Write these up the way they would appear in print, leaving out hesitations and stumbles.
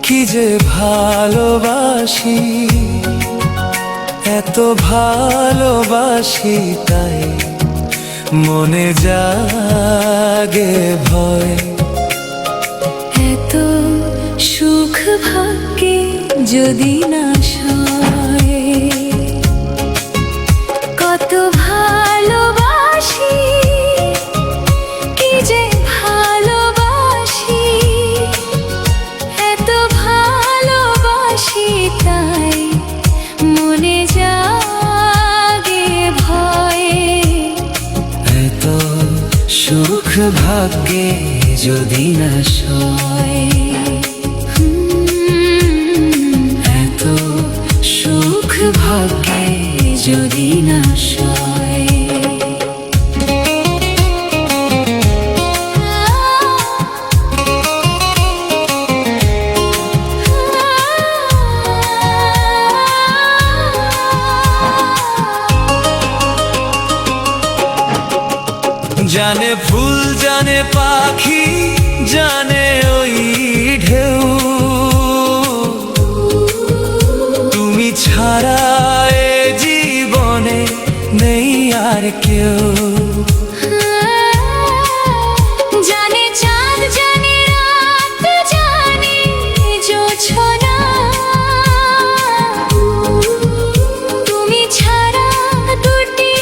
কি যে ভালোবাসি, এত ভালোবাসি তাই মনে জাগে ভয়। এত সুখ ভাগ্যে যদি না সয়, কত ভালোবাসি, কি যে ভালোবাসি, এত ভালোবাসি তাই মনে জাগে ভয়। এত সুখ ভাগ্যে যদি না সয়, এত সুখ ভাগ্যে যদি না সয়। জানে ফুল জানে পাখি জানে ওই ঢেউ, তুমি ছাড়া এ জীবনে নেই আর কেউ। জানে চাঁদ জানে রাত জানে জোছনা, তুমি ছাড়া দুটি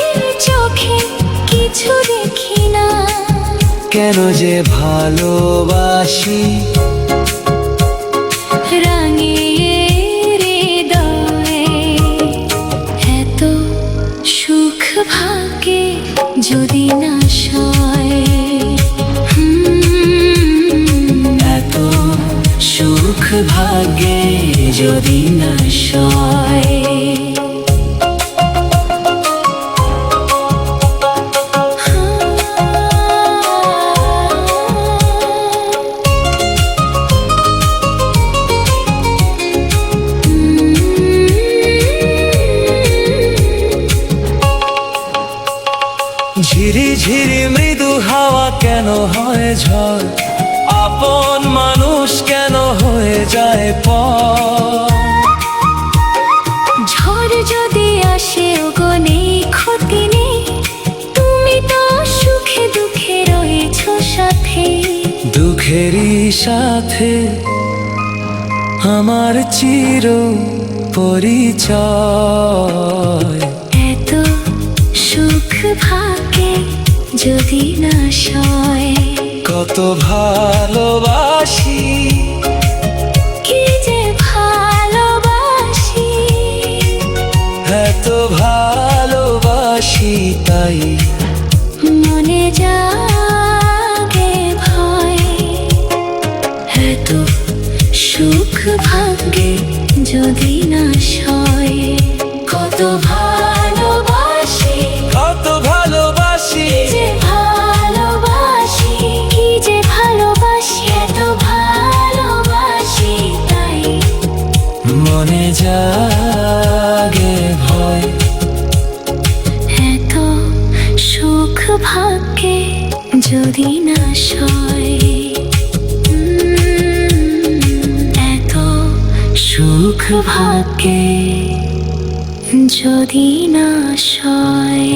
চোখে কিছু দেখি না। কেন যে ভালোবাসি রাঙিয়ে হৃদয়ে, এত সুখ ভাগ্যে যদি না সয়, এত সুখ ভাগ্যে যদি না সয়। ঝিরি ঝিরি মৃদু হাওয়া কেন হয় ঝড়, আপন মানুষ কেন হয়ে যায় পর। ঝড় যদি আসে ওগো নেই ক্ষতি নেই, তুমি তো সুখে দুঃখে রয়েছো সাথে। দুঃখেরই সাথে আমার চির পরিচয়। এত সুখ ভাগ্যে যদি না সয়, কত ভালোবাসি, কি যে ভালোবাসি, এত ভালোবাসি তাই মনে জাগে ভয়। এত সুখ ভাগ্যে যদি না সয়, কত ভালোবাসি, কত ভালোবাসি, যে ভালোবাসি, কি যে ভালোবাসি, এত ভালোবাসি তাই মনে জাগে ভয়। এত সুখ ভাগ্যে যদি না সয়, এত সুখ ভাগ্যে যদি না সয়।